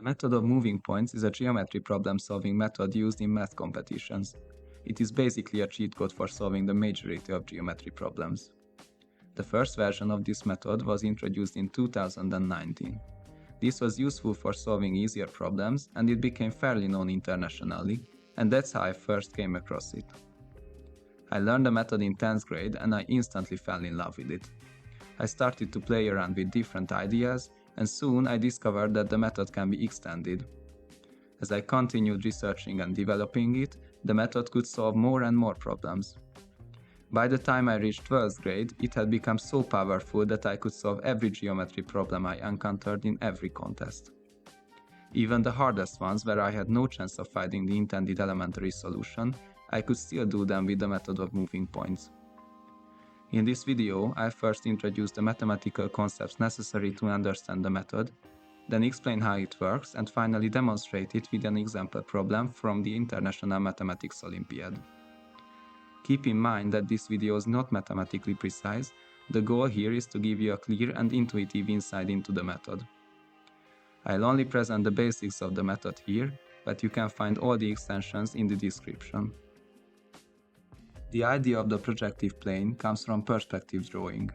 method of moving points is a geometry problem-solving method used in math competitions. It is basically a cheat code for solving the majority of geometry problems. The first version of this method was introduced in 2019. This was useful for solving easier problems, and it became fairly known internationally, and that's how I first came across it. I learned the method in 10th grade and I instantly fell in love with it. I started to play around with different ideas, and soon I discovered that the method can be extended. As I continued researching and developing it, the method could solve more and more problems. By the time I reached 12th grade, it had become so powerful that I could solve every geometry problem I encountered in every contest. Even the hardest ones, where I had no chance of finding the intended elementary solution, I could still do them with the method of moving points. In this video, I'll first introduce the mathematical concepts necessary to understand the method, then explain how it works, and finally demonstrate it with an example problem from the International Mathematics Olympiad. Keep in mind that this video is not mathematically precise. The goal here is to give you a clear and intuitive insight into the method. I'll only present the basics of the method here, but you can find all the extensions in the description. The idea of the projective plane comes from perspective drawing.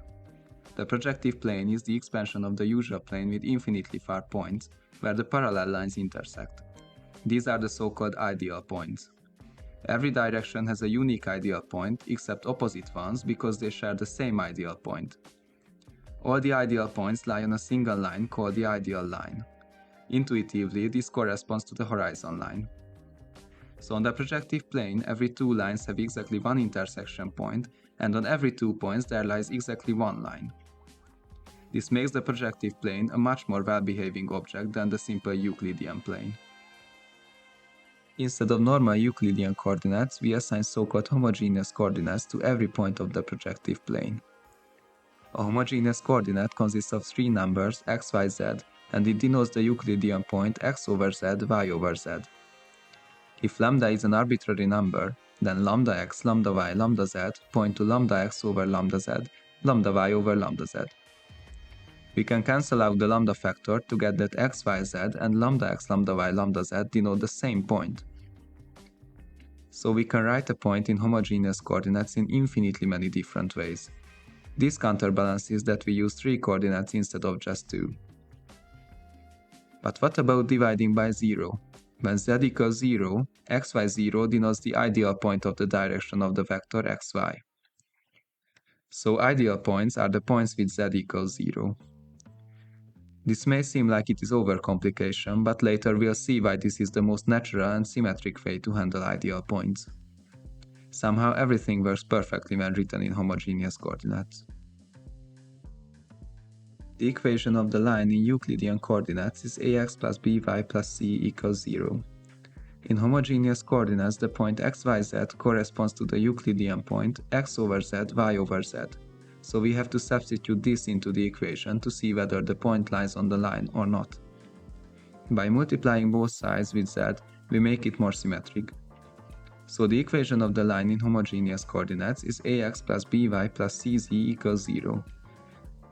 The projective plane is the expansion of the usual plane with infinitely far points, where the parallel lines intersect. These are the so-called ideal points. Every direction has a unique ideal point, except opposite ones, because they share the same ideal point. All the ideal points lie on a single line called the ideal line. Intuitively, this corresponds to the horizon line. So on the projective plane, every two lines have exactly one intersection point, and on every 2 points there lies exactly one line. This makes the projective plane a much more well-behaving object than the simple Euclidean plane. Instead of normal Euclidean coordinates, we assign so-called homogeneous coordinates to every point of the projective plane. A homogeneous coordinate consists of three numbers x, y, z, and it denotes the Euclidean point x over z, y over z. If lambda is an arbitrary number, then lambda x, lambda y, lambda z point to lambda x over lambda z, lambda y over lambda z. We can cancel out the lambda factor to get that x, y, z and lambda x, lambda y, lambda z denote the same point. So we can write a point in homogeneous coordinates in infinitely many different ways. This counterbalances that we use 3 coordinates instead of just 2. But what about dividing by 0? When z equals 0, xy0 denotes the ideal point of the direction of the vector xy. So ideal points are the points with z equals 0. This may seem like it is overcomplication, but later we'll see why this is the most natural and symmetric way to handle ideal points. Somehow everything works perfectly when written in homogeneous coordinates. The equation of the line in Euclidean coordinates is ax plus by plus c equals 0. In homogeneous coordinates, the point xyz corresponds to the Euclidean point x over z, y over z. So we have to substitute this into the equation to see whether the point lies on the line or not. By multiplying both sides with z, we make it more symmetric. So the equation of the line in homogeneous coordinates is ax plus by plus cz equals 0.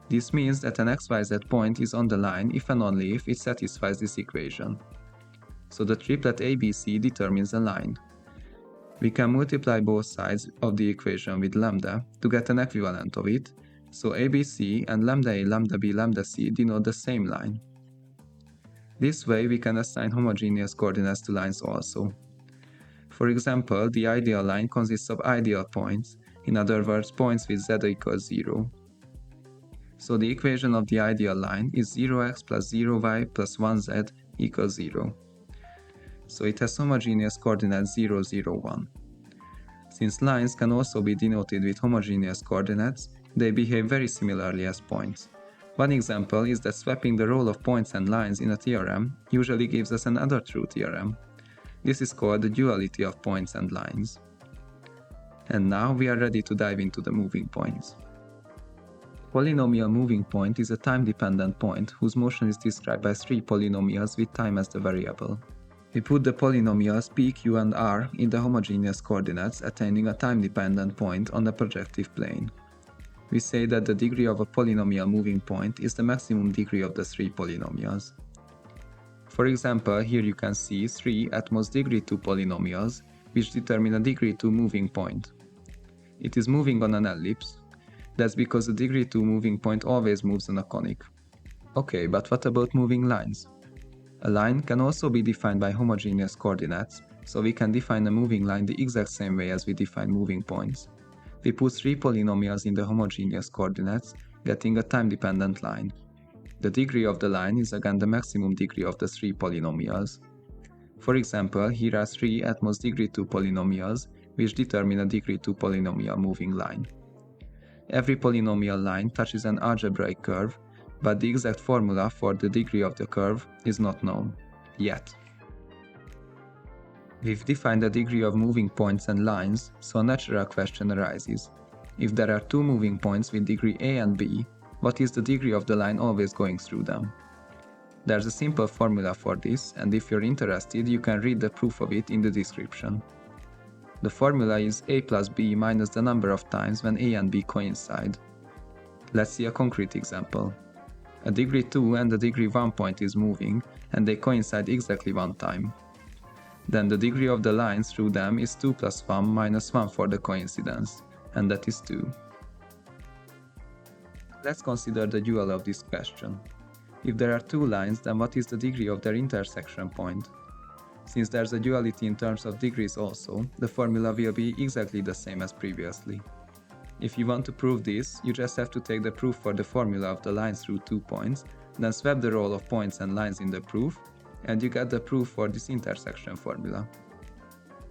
This means that an xyz point is on the line if and only if it satisfies this equation. So the triplet ABC determines a line. We can multiply both sides of the equation with lambda to get an equivalent of it, so ABC and lambda A, lambda B, lambda C denote the same line. This way we can assign homogeneous coordinates to lines also. For example, the ideal line consists of ideal points, in other words points with z equals 0. So the equation of the ideal line is 0x plus 0y plus 1z equals 0. So it has homogeneous coordinates 0, 0, 1. Since lines can also be denoted with homogeneous coordinates, they behave very similarly as points. One example is that swapping the role of points and lines in a theorem usually gives us another true theorem. This is called the duality of points and lines. And now we are ready to dive into the moving points. Polynomial moving point is a time-dependent point whose motion is described by 3 polynomials with time as the variable. We put the polynomials p, q, and r in the homogeneous coordinates attaining a time-dependent point on the projective plane. We say that the degree of a polynomial moving point is the maximum degree of the 3 polynomials. For example, here you can see 3 at most degree 2 polynomials, which determine a degree 2 moving point. It is moving on an ellipse. That's because the degree 2 moving point always moves on a conic. Okay, but what about moving lines? A line can also be defined by homogeneous coordinates, so we can define a moving line the exact same way as we define moving points. We put 3 polynomials in the homogeneous coordinates, getting a time-dependent line. The degree of the line is again the maximum degree of the 3 polynomials. For example, here are 3 at most degree 2 polynomials, which determine a degree 2 polynomial moving line. Every polynomial line touches an algebraic curve, but the exact formula for the degree of the curve is not known, yet. We've defined the degree of moving points and lines, so a natural question arises. If there are 2 moving points with degree A and B, what is the degree of the line always going through them? There's a simple formula for this, and if you're interested, you can read the proof of it in the description. The formula is A plus B minus the number of times when A and B coincide. Let's see a concrete example. A degree 2 and a degree 1 point is moving, and they coincide exactly one time. Then the degree of the line through them is 2 plus 1 minus 1 for the coincidence, and that is 2. Let's consider the dual of this question. If there are 2 lines, then what is the degree of their intersection point? Since there's a duality in terms of degrees also, the formula will be exactly the same as previously. If you want to prove this, you just have to take the proof for the formula of the line through 2 points, then swap the role of points and lines in the proof, and you get the proof for this intersection formula.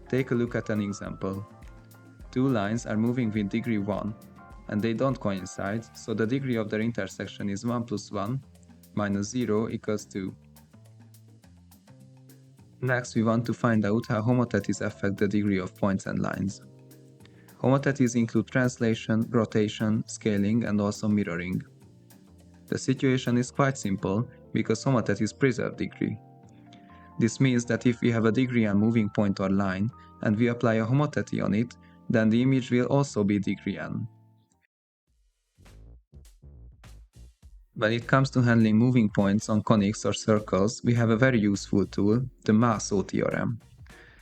Take a look at an example. 2 lines are moving with degree 1, and they don't coincide, so the degree of their intersection is 1 plus 1 minus 0 equals 2. Next, we want to find out how homotheties affect the degree of points and lines. Homotheties include translation, rotation, scaling, and also mirroring. The situation is quite simple because homotheties preserve degree. This means that if we have a degree n moving point or line, and we apply a homotety on it, then the image will also be degree n. When it comes to handling moving points on conics or circles, we have a very useful tool, the Mászó-theorem.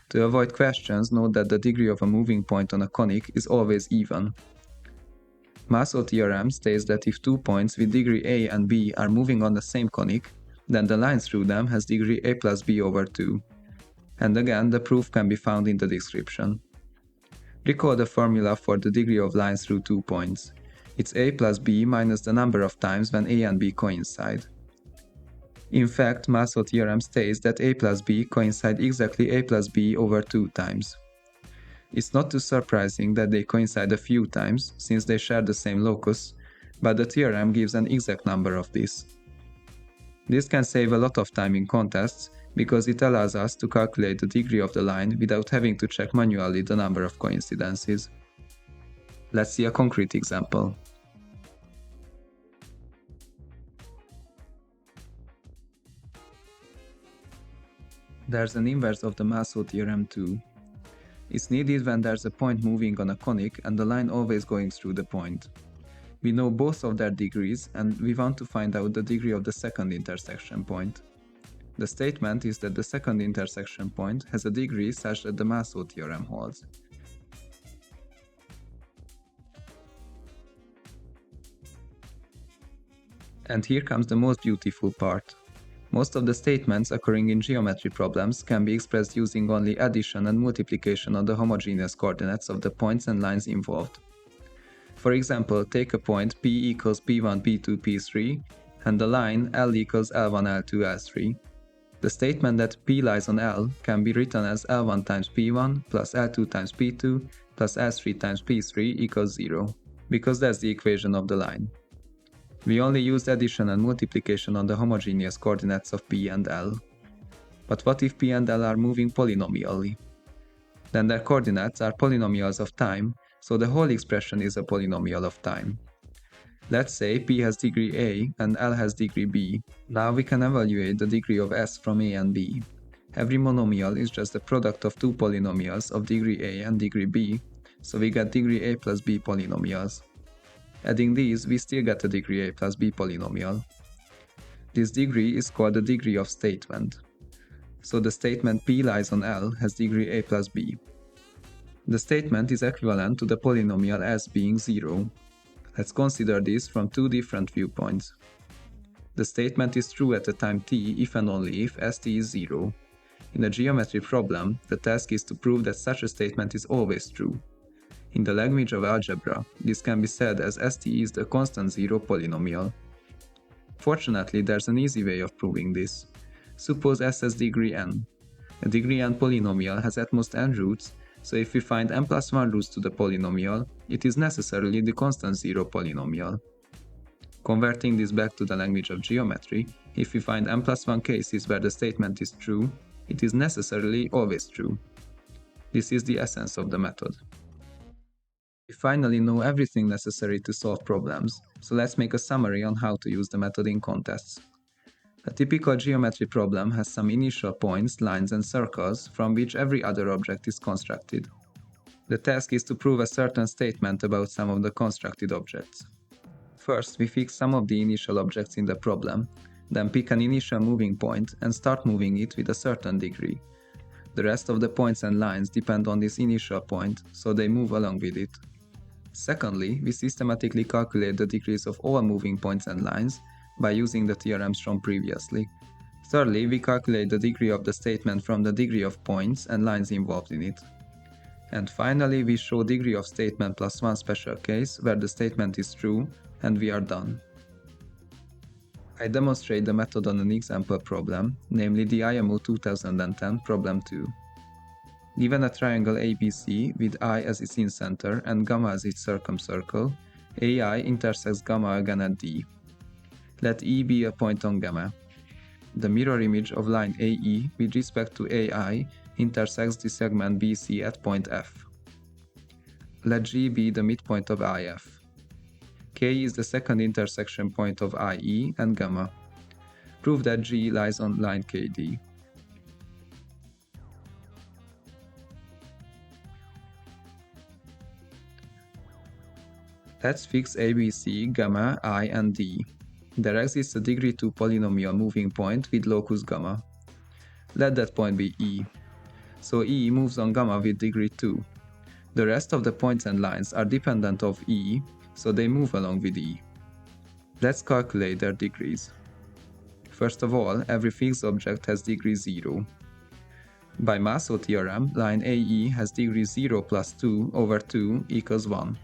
To avoid questions, note that the degree of a moving point on a conic is always even. Mászó-theorem states that if 2 points with degree A and B are moving on the same conic, then the line through them has degree A plus B over 2. And again, the proof can be found in the description. Recall the formula for the degree of lines through 2 points. It's A plus B minus the number of times when A and B coincide. In fact, Mászó-theorem states that A plus B coincide exactly A plus B over 2 times. It's not too surprising that they coincide a few times, since they share the same locus, but the theorem gives an exact number of this. This can save a lot of time in contests, because it allows us to calculate the degree of the line without having to check manually the number of coincidences. Let's see a concrete example. There's an inverse of the Mászó-theorem too. It's needed when there's a point moving on a conic and the line always going through the point. We know both of their degrees, and we want to find out the degree of the second intersection point. The statement is that the second intersection point has a degree such that the Mászó-theorem holds. And here comes the most beautiful part. Most of the statements occurring in geometry problems can be expressed using only addition and multiplication of the homogeneous coordinates of the points and lines involved. For example, take a point P equals P1, P2, P3, and the line L equals L1, L2, L3. The statement that P lies on L can be written as L1 times P1 plus L2 times P2 plus L3 times P3 equals 0, because that's the equation of the line. We only used addition and multiplication on the homogeneous coordinates of P and L. But what if P and L are moving polynomially? Then their coordinates are polynomials of time, so the whole expression is a polynomial of time. Let's say P has degree A and L has degree B. Now we can evaluate the degree of S from A and B. Every monomial is just the product of 2 polynomials of degree A and degree B, so we get degree A plus B polynomials. Adding these, we still get a degree A plus B polynomial. This degree is called the degree of statement. so the statement P lies on L has degree A plus B. The statement is equivalent to the polynomial S being 0. Let's consider this from two different viewpoints. The statement is true at the time t if and only if St is 0. In a geometry problem, the task is to prove that such a statement is always true. In the language of algebra, this can be said as St is the constant zero polynomial. Fortunately, there's an easy way of proving this. Suppose S has degree n. A degree n polynomial has at most n roots, so if we find n plus 1 roots to the polynomial, it is necessarily the constant zero polynomial. Converting this back to the language of geometry, if we find n plus 1 cases where the statement is true, it is necessarily always true. This is the essence of the method. We finally know everything necessary to solve problems, so let's make a summary on how to use the method in contests. A typical geometry problem has some initial points, lines, and circles from which every other object is constructed. The task is to prove a certain statement about some of the constructed objects. First, we fix some of the initial objects in the problem, then pick an initial moving point and start moving it with a certain degree. The rest of the points and lines depend on this initial point, so they move along with it. Secondly, we systematically calculate the degrees of all moving points and lines by using the theorems shown previously. Thirdly, we calculate the degree of the statement from the degree of points and lines involved in it. And finally, we show degree of statement plus one special case where the statement is true, and we are done. I demonstrate the method on an example problem, namely the IMO 2010 problem 2. Given a triangle ABC with I as its incenter and gamma as its circumcircle, AI intersects gamma again at D. Let E be a point on gamma. The mirror image of line AE with respect to AI intersects the segment BC at point F. Let G be the midpoint of IF. K is the second intersection point of IE and gamma. Prove that G lies on line KD. Let's fix ABC, gamma, I, and D. There exists a degree 2 polynomial moving point with locus gamma. Let that point be E. So E moves on gamma with degree 2. The rest of the points and lines are dependent of E, so they move along with E. Let's calculate their degrees. First of all, every fixed object has degree 0. By Mászó-theorem, line AE has degree 0 plus 2 over 2 equals 1.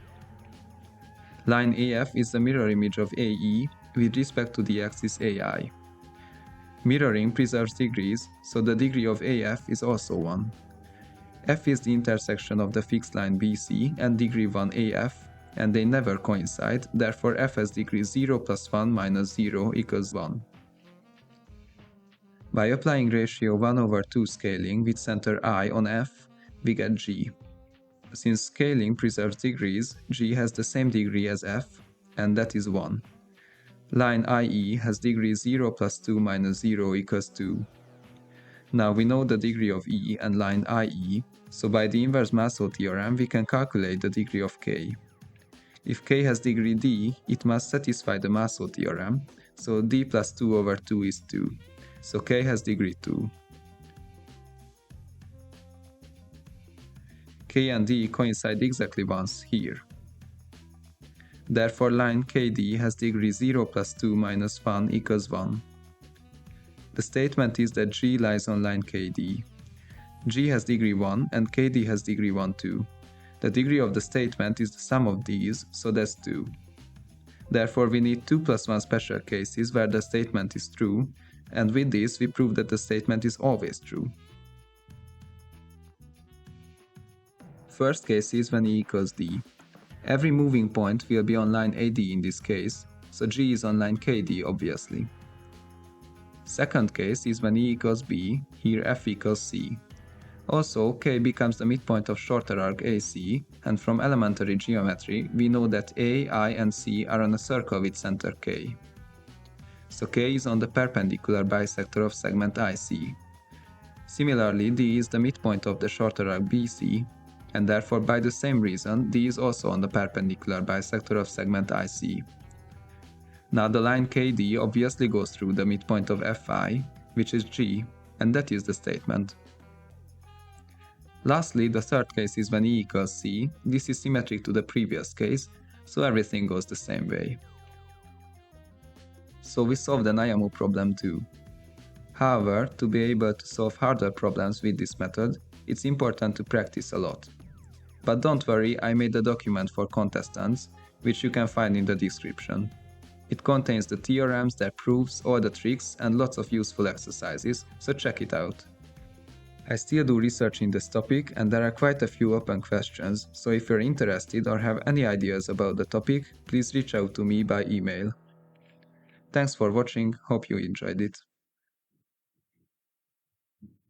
Line AF is the mirror image of AE with respect to the axis AI. Mirroring preserves degrees, so the degree of AF is also 1. F is the intersection of the fixed line BC and degree 1 AF, and they never coincide, therefore F has degree 0 plus 1 minus 0 equals 1. By applying ratio 1 over 2 scaling with center I on F, we get G. Since scaling preserves degrees, G has the same degree as F, and that is 1. Line IE has degree 0 plus 2 minus 0 equals 2. Now we know the degree of E and line IE, so by the inverse Mászó-theorem we can calculate the degree of K. If K has degree D, it must satisfy the Mászó-theorem, so D plus 2 over 2 is 2. So K has degree 2. K and D coincide exactly once here. Therefore line KD has degree 0 plus 2 minus 1 equals 1. The statement is that G lies on line KD. G has degree 1 and KD has degree 1 too. The degree of the statement is the sum of these, so that's 2. Therefore we need 2 plus 1 special cases where the statement is true, and with this we prove that the statement is always true. First case is when E equals D. Every moving point will be on line AD in this case, so G is on line KD obviously. Second case is when E equals B, here F equals C. Also, K becomes the midpoint of shorter arc AC, and from elementary geometry we know that A, I, and C are on a circle with center K. So K is on the perpendicular bisector of segment IC. Similarly, D is the midpoint of the shorter arc BC, and therefore by the same reason D is also on the perpendicular bisector of segment IC. Now the line KD obviously goes through the midpoint of Fi, which is G, And that is the statement. Lastly, the third case is when E equals C. This is symmetric to the previous case, so everything goes the same way. So we solved an IMO problem too. However, to be able to solve harder problems with this method, it's important to practice a lot. But don't worry, I made a document for contestants, which you can find in the description. It contains the theorems, their proofs, all the tricks, and lots of useful exercises, so check it out. I still do research in this topic, and there are quite a few open questions, so if you're interested or have any ideas about the topic, please reach out to me by email. Thanks for watching, hope you enjoyed it.